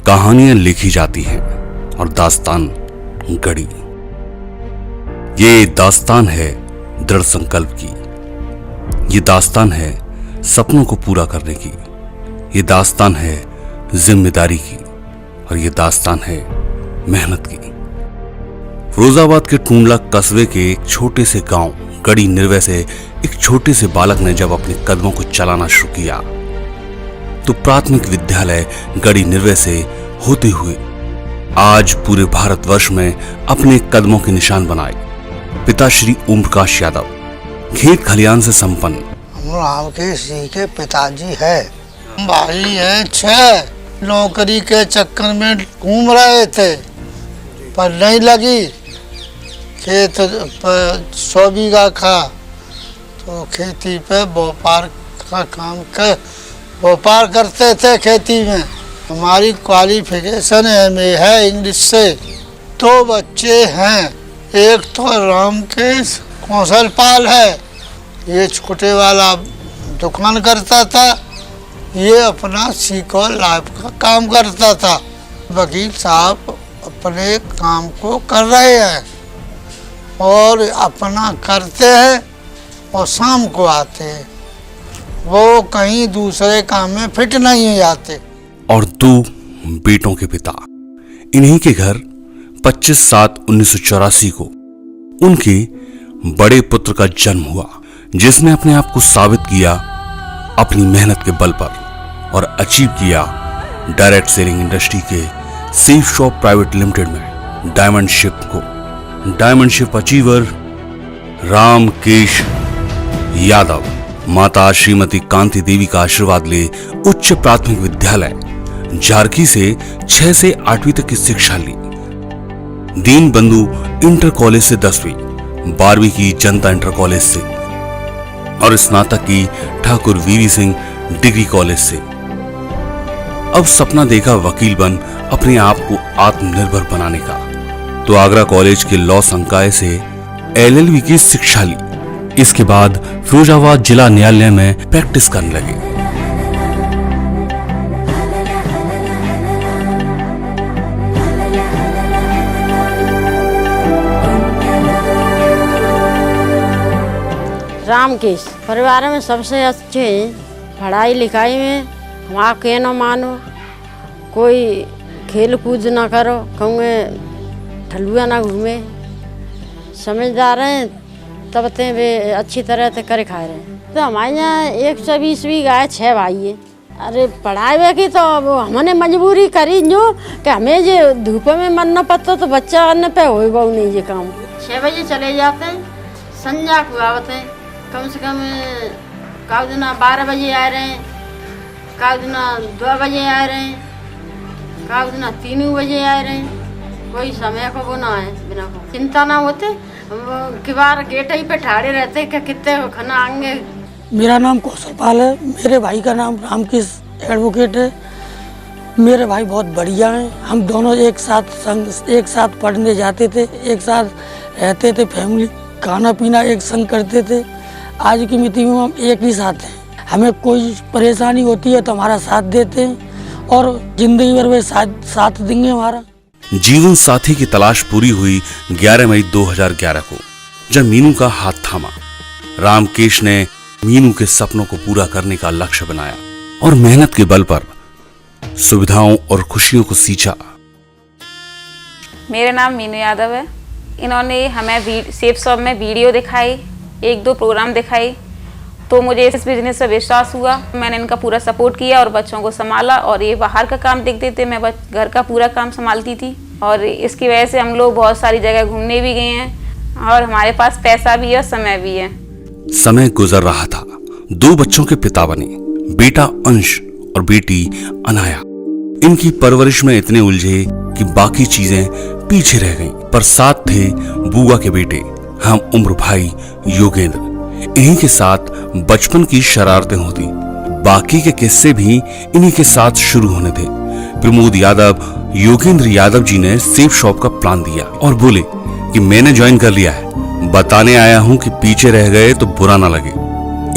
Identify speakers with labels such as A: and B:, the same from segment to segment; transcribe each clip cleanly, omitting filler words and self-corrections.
A: कहानियां लिखी जाती हैं और दास्तान गढ़ी। ये दास्तान है दृढ़ संकल्प की, ये दास्तान है सपनों को पूरा करने की, ये दास्तान है जिम्मेदारी की और ये दास्तान है मेहनत की। फिरोजाबाद के टूंडला कस्बे के एक छोटे से गांव गढ़ी निर्वय से एक छोटे से बालक ने जब अपने कदमों को चलाना शुरू किया तो प्राथमिक विद्यालय गढ़ी निर्वय से होते हुए आज पूरे भारतवर्ष में अपने कदमों के निशान बनाए पिता श्री ओम प्रकाश यादव खेत खलियान से संपन्न
B: हम के सी के पिताजी है। भाई है 6, नौकरी के चक्कर में घूम रहे थे पर नहीं लगी। खेत पर 100 बीघा था तो खेती पे व्यापार का काम कर व्यापार करते थे खेती में। हमारी क्वालिफिकेशन MA है इंग्लिश से। 2 बच्चे हैं, एक तो रामकेश कौशलपाल है, ये छोटे वाला दुकान करता था, ये अपना सीको लाइफ का काम करता था। वकील साहब अपने काम को कर रहे हैं और अपना करते हैं और शाम को आते हैं, वो कहीं दूसरे काम में फिट नहीं जाते।
A: और 2 बेटों के पिता। इन्हीं के घर 25/7/1984 को उनके बड़े पुत्र का जन्म हुआ, जिसने अपने आप को साबित किया अपनी मेहनत के बल पर और अचीव किया डायरेक्ट सेलिंग इंडस्ट्री के सेफ शॉप प्राइवेट लिमिटेड में डायमंड शिप को। Diamond ship achiever Ramkesh Yadav माता श्रीमती कांति देवी का आशीर्वाद ले उच्च प्राथमिक विद्यालय झारखी से 6 से 8वीं तक की शिक्षा ली। दीन बंधु इंटर कॉलेज से 10वीं, 12वीं की जनता इंटर कॉलेज से और स्नातक की ठाकुर वीरी सिंह डिग्री कॉलेज से। अब सपना देखा वकील बन अपने आप को आत्मनिर्भर बनाने का, तो आगरा कॉलेज के लॉ संकाय से LLB की शिक्षा ली। इसके बाद फिरोजाबाद जिला न्यायालय में प्रैक्टिस करने लगे।
C: रामकेश परिवार में सबसे अच्छे हैं। पढ़ाई लिखाई में हमारा कहना मानो, कोई खेल कूद ना करो, कहूँगे ठलुआ ना घूमे, समझदार हैं, तब ते वे अच्छी तरह से करे खा रहे हैं। तो हमारे यहाँ 120 बीघा है, 6 भाई है। अरे पढ़ाई की तो हमने मजबूरी करी जो कि हमें जो धूप में मन न पड़ता तो बच्चा करने पे हो बहु नहीं ये काम। 6 बजे चले जाते हैं, संध्या को आते हैं, कम से कम का दिन 12 बजे आ रहे हैं, का दिन 2 बजे आ रहे हैं, का दिन 3 बजे आ रहे हैं। कोई समय को वो ना है, बिना को चिंता ना होते कि बार गेट ही पे ठाड़े रहते कि कितने खाना आएंगे।
B: मेरा नाम कौशलपाल है, मेरे भाई का नाम रामकेश एडवोकेट है। मेरे भाई बहुत बढ़िया हैं, हम दोनों एक साथ पढ़ने जाते थे, एक साथ रहते थे, फैमिली खाना पीना एक संग करते थे। आज की मिति में हम एक ही साथ हैं। हमें कोई परेशानी होती है तो हमारा साथ देते हैं और जिंदगी भर वे साथ देंगे हमारा।
A: जीवन साथी की तलाश पूरी हुई 11 मई 2011 को, जब मीनू का हाथ थामा। रामकेश ने मीनू के सपनों को पूरा करने का लक्ष्य बनाया और मेहनत के बल पर सुविधाओं और खुशियों को सींचा।
D: मेरा नाम मीनू यादव है। इन्होंने हमें सेफ शॉप में वीडियो दिखाई, 1-2 प्रोग्राम दिखाई, तो मुझे इस बिजनेस से विश्वास हुआ। मैंने इनका पूरा सपोर्ट किया और बच्चों को संभाला, और ये बाहर का काम देखते थे, मैं घर का पूरा काम संभालती थी। और इसकी वजह से हम लोग बहुत सारी जगह घूमने भी गए हैं और हमारे पास पैसा भी है और समय भी है।
A: समय गुजर रहा था, 2 बच्चों के पिता बने, बेटा अंश और बेटी अनाया। इनकी परवरिश में इतने उलझे कि बाकी चीजें पीछे रह गईं, पर साथ थे बुआ के बेटे हम उम्र भाई योगेंद्र। इन्हीं के साथ बचपन की शरारतें होती, बाकी के किस्से भी इन्हीं के साथ शुरू होने थे। प्रमोद यादव योगेंद्र यादव जी ने सेफ शॉप का प्लान दिया और बोले कि मैंने ज्वाइन कर लिया है, बताने आया हूं कि पीछे रह गए तो बुरा ना लगे।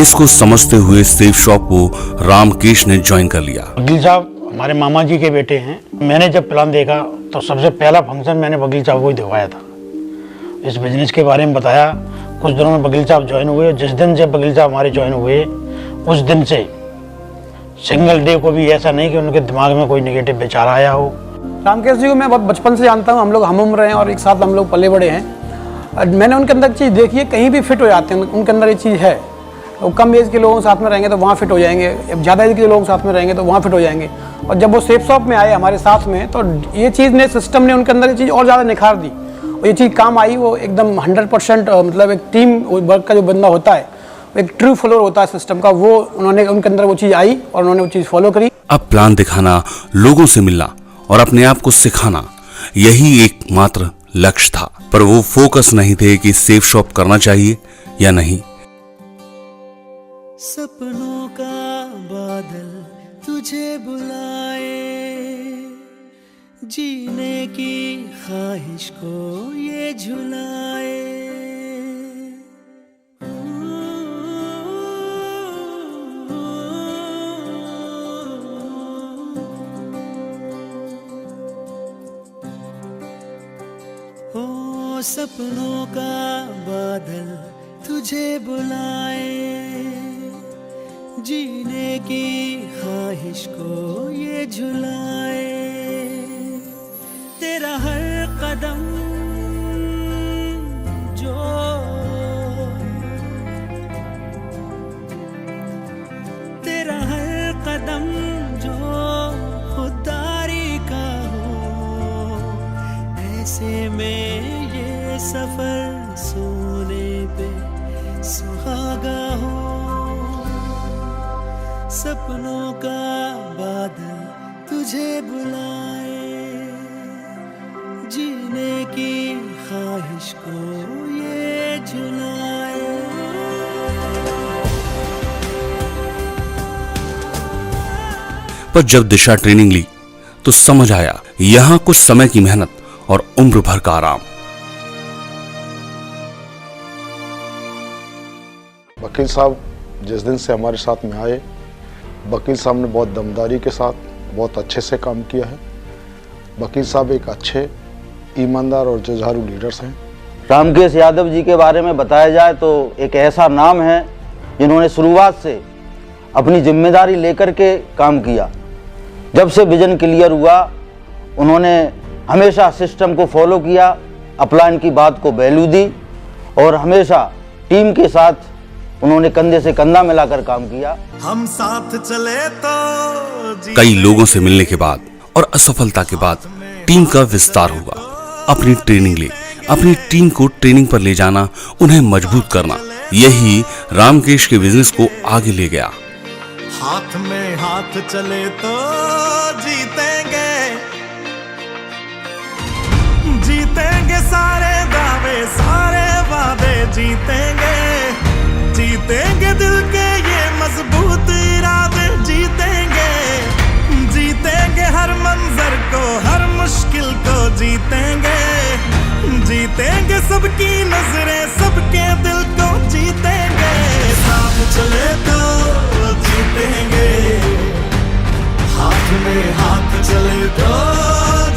A: इसको समझते हुए सेफ शॉप को रामकेश ने ज्वाइन कर लिया।
E: वकील साहब हमारे मामा जी के बेटे हैं। मैंने जब प्लान देखा तो सबसे पहला फंक्शन मैंने वकील साहब को ही दिखवाया था। इस बिज़नेस के बारे में बताया। कुछ दिनों में वकील साहब ज्वाइन हुए। जिस दिन से वकील साहब हमारे ज्वाइन हुए उस दिन से सिंगल डे को भी ऐसा नहीं कि उनके दिमाग में कोई नेगेटिव विचार आया हो।
F: रामकेश जी को मैं बहुत बचपन से जानता हूँ। हम लोग हम उम्र हैं और एक साथ हम लोग पले बड़े हैं। मैंने उनके अंदर चीज़ देखी है, कहीं भी फिट हो जाते हैं। उनके अंदर ये चीज़ है। वो कम एज के लोगों के साथ में रहेंगे तो वहाँ फिट हो जाएंगे, ज़्यादा एज के लोगों के साथ में रहेंगे तो वहाँ फिट हो जाएंगे। और जब वो सेफ शॉप में आए हमारे साथ में तो ये चीज़ ने, सिस्टम ने उनके अंदर ये चीज़ और ज़्यादा निखार दी और ये चीज़ काम आई। वो एकदम 100% मतलब एक टीम वर्क का जो बंदा होता है, एक ट्रू फॉलोअर होता है सिस्टम का, वो उन्होंने उनके अंदर वो चीज़ आई और उन्होंने वो चीज़ फॉलो करी।
A: अब प्लान दिखाना, लोगों से मिलना और अपने आप को सिखाना, यही एकमात्र लक्ष्य था। पर वो फोकस नहीं थे कि सेफ शॉप करना चाहिए या नहीं।
G: सपनों का बादल तुझे बुलाए, जीने की ख्वाहिश को ये झुलाए। ओ सपनों का बादल तुझे बुलाए, जीने की ख्वाहिश को ये झुलाए। तेरा हर कदम जो तेरा हर कदम जो खुददारी का हो, ऐसे में ये सफर सोने पे सुहागा हो। सपनों का बादल तुझे बुलाए, जीने की ख्वाहिश को ये झुलाए।
A: पर जब दिशा ट्रेनिंग ली तो समझ आया यहां कुछ समय की मेहनत और उम्र भर का आराम।
H: वकील साहब जिस दिन से हमारे साथ में आए, वकील साहब ने बहुत दमदारी के साथ बहुत अच्छे से काम किया है। वकील साहब एक अच्छे, ईमानदार और जुझारू लीडर्स हैं।
I: रामकेश यादव जी के बारे में बताया जाए तो एक ऐसा नाम है जिन्होंने शुरुआत से अपनी जिम्मेदारी लेकर के काम किया। जब से विजन क्लियर हुआ उन्होंने हमेशा सिस्टम को फॉलो किया, अपलाइन की बात को वैल्यू दी और हमेशा टीम के साथ उन्होंने कंधे से कंधा मिलाकर काम किया।
G: हम साथ चले तो
A: कई लोगों से मिलने के बाद और असफलता के बाद टीम का विस्तार हुआ। अपनी ट्रेनिंग ले, अपनी टीम को ट्रेनिंग पर ले जाना, उन्हें मजबूत करना, यही रामकेश के बिजनेस को आगे ले गया।
G: हाथ में हाथ चले तो जीतेंगे, जीतेंगे सारे दावे सारे वादे जीतेंगे, जीतेंगे दिल के ये मजबूत इरादे जीतेंगे, जीतेंगे हर मंजर को हर मुश्किल को जीतेंगे, जीतेंगे सबकी नजरें सबके दिल को जीतेंगे। साथ चले तो जीतेंगे, हाथ में हाथ चले तो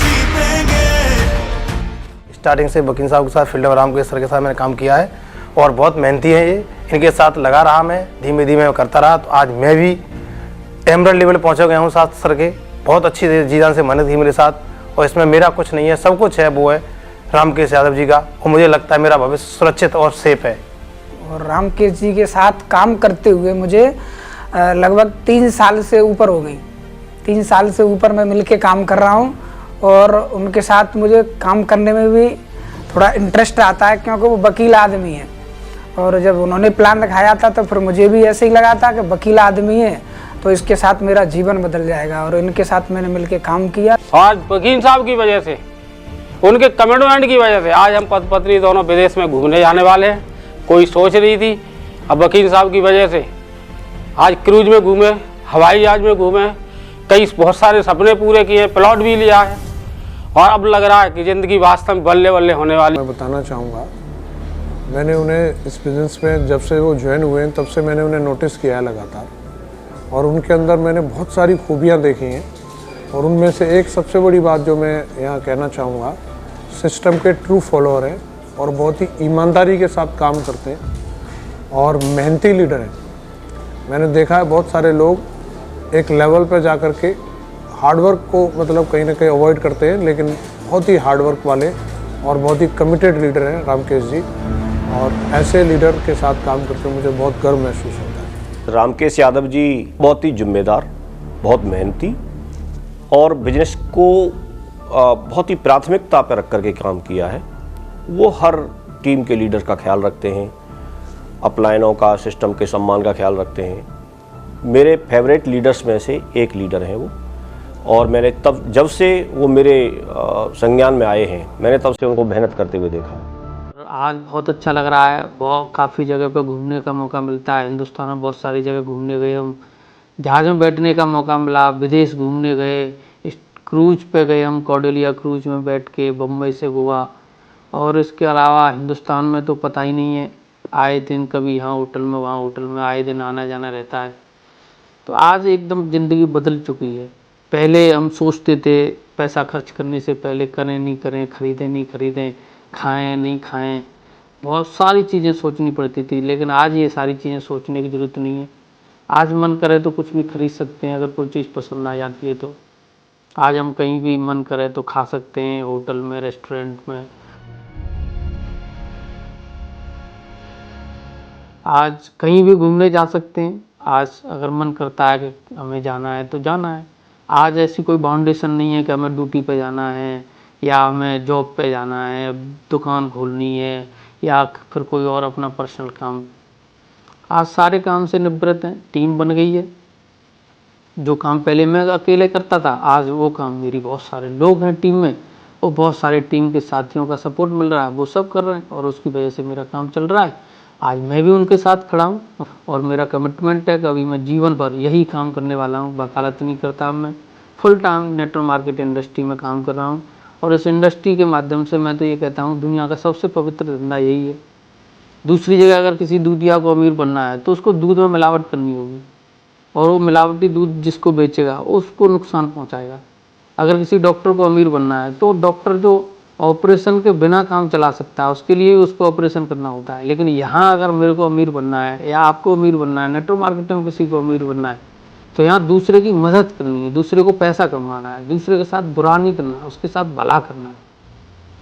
G: जीतेंगे।
F: स्टार्टिंग से वकील साहब के साथ, फील्ड रामकेश सर के साथ मैंने काम किया है और बहुत मेहनती है ये। इनके साथ लगा रहा मैं, धीमे धीमे करता रहा तो आज मैं भी एमरल्ड लेवल पहुंचा गया हूँ साथ सर के। बहुत अच्छी जी जान से मेहनत थी मेरे साथ और इसमें मेरा कुछ नहीं है, सब कुछ है वो है रामकेश यादव जी का और मुझे लगता है मेरा भविष्य सुरक्षित और सेफ है।
J: और रामकेश जी के साथ काम करते हुए मुझे लगभग 3 साल से ऊपर हो गई। 3 साल से ऊपर मैं मिलके काम कर रहा हूँ और उनके साथ मुझे काम करने में भी थोड़ा इंटरेस्ट आता है क्योंकि वो वकील आदमी है। और जब उन्होंने प्लान दिखाया था तो फिर मुझे भी ऐसे ही लगा था कि वकील आदमी है तो इसके साथ मेरा जीवन बदल जाएगा और इनके साथ मैंने मिलके काम किया।
K: आज वकील साहब की वजह से, उनके कमिटमेंट की वजह से आज हम पति पत्नी दोनों विदेश में घूमने जाने वाले हैं। कोई सोच रही थी, अब वकील साहब की वजह से आज क्रूज में घूमे, हवाई जहाज में घूमे, कई बहुत सारे सपने पूरे किए, प्लॉट भी लिया है और अब लग रहा है कि ज़िंदगी वास्तव में बल्ले बल्ले होने वाली।
L: मैं बताना चाहूँगा, मैंने उन्हें इस बिज़नेस में जब से वो ज्वाइन हुए हैं तब से मैंने उन्हें नोटिस किया है लगातार और उनके अंदर मैंने बहुत सारी खूबियाँ देखी हैं और उनमें से एक सबसे बड़ी बात जो मैं यहाँ कहना चाहूँगा, सिस्टम के ट्रू फॉलोअर हैं और बहुत ही ईमानदारी के साथ काम करते हैं और मेहनती लीडर हैं। मैंने देखा है बहुत सारे लोग एक लेवल पर जा कर के हार्डवर्क को मतलब कहीं ना कहीं अवॉइड करते हैं, लेकिन बहुत ही हार्डवर्क वाले और बहुत ही कमिटेड लीडर हैं रामकेश जी, और ऐसे लीडर के साथ काम करके मुझे बहुत गर्व महसूस होता है।
M: रामकेश यादव जी बहुत ही जिम्मेदार, बहुत मेहनती और बिजनेस को बहुत ही प्राथमिकता पर रख करके काम किया है। वो हर टीम के लीडर का ख्याल रखते हैं, अपलायनों का, सिस्टम के सम्मान का ख्याल रखते हैं। मेरे फेवरेट लीडर्स में से एक लीडर हैं वो, और मैंने तब जब से वो मेरे संज्ञान में आए हैं, मैंने तब से उनको मेहनत करते हुए देखा है।
N: आज बहुत अच्छा लग रहा है। बहुत काफ़ी जगह पे घूमने का मौका मिलता है। हिंदुस्तान में बहुत सारी जगह घूमने गए हम। जहाज़ में बैठने का मौका मिला, विदेश घूमने गए, क्रूज पे गए हम, कॉर्डेलिया क्रूज में बैठ के, बम्बई से गोवा। और इसके अलावा हिंदुस्तान में तो पता ही नहीं है, आए दिन कभी यहाँ होटल में वहाँ होटल में आए दिन आना जाना रहता है। तो आज एकदम ज़िंदगी बदल चुकी है। पहले हम सोचते थे पैसा खर्च करने से पहले करें नहीं करें, खरीदें नहीं खरीदें, खाएं नहीं खाएं, बहुत सारी चीज़ें सोचनी पड़ती थी। लेकिन आज ये सारी चीज़ें सोचने की ज़रूरत नहीं है। आज मन करे तो कुछ भी खरीद सकते हैं। अगर कोई चीज़ पसंद आ जाती है तो आज हम कहीं भी मन करे तो खा सकते हैं, होटल में, रेस्टोरेंट में। आज कहीं भी घूमने जा सकते हैं। आज अगर मन करता है कि हमें जाना है तो जाना है। आज ऐसी कोई बाउंडेशन नहीं है कि हमें ड्यूटी पे जाना है या हमें जॉब पे जाना है, दुकान खोलनी है या फिर कोई और अपना पर्सनल काम। आज सारे काम से निवृत्त हैं। टीम बन गई है। जो काम पहले मैं अकेले करता था, आज वो काम मेरी बहुत सारे लोग हैं टीम में, और बहुत सारे टीम के साथियों का सपोर्ट मिल रहा है, वो सब कर रहे हैं और उसकी वजह से मेरा काम चल रहा है। आज मैं भी उनके साथ खड़ा हूँ और मेरा कमिटमेंट है कि अभी मैं जीवन भर यही काम करने वाला हूँ। वकालत नहीं करता, मैं full time network market industry में काम कर रहा हूँ। और इस इंडस्ट्री के माध्यम से मैं तो ये कहता हूँ, दुनिया का सबसे पवित्र धंधा यही है। दूसरी जगह अगर किसी दूधिया को अमीर बनना है तो उसको दूध में मिलावट करनी होगी, और वो मिलावटी दूध जिसको बेचेगा उसको नुकसान पहुँचाएगा। अगर किसी डॉक्टर को अमीर बनना है तो डॉक्टर जो ऑपरेशन के बिना काम चला सकता है, उसके लिए उसको ऑपरेशन करना होता है। लेकिन यहाँ अगर मेरे को अमीर बनना है या आपको अमीर बनना है, नेटवर्क मार्केटिंग में किसी को अमीर बनना है, तो यहाँ दूसरे की मदद करनी है, दूसरे को पैसा कमाना है, दूसरे के साथ बुरा नहीं करना है, उसके साथ भला करना है।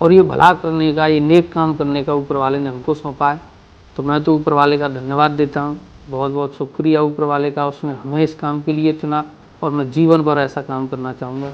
N: और ये भला करने का, ये नेक काम करने का ऊपर वाले ने हमको सौंपा है। तो मैं तो ऊपर वाले का धन्यवाद देता हूँ। बहुत बहुत शुक्रिया ऊपर वाले का, उसने हमें इस काम के लिए चुना और मैं जीवन भर ऐसा काम करना चाहूँगा।